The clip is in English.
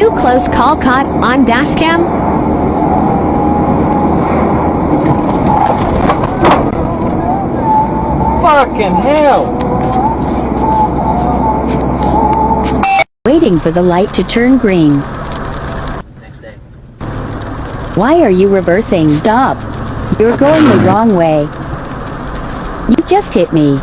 New close call caught on Dashcam. Fucking hell! Waiting for the light to turn green. Next day. Why are you reversing? Stop! You're going the wrong way. You just hit me.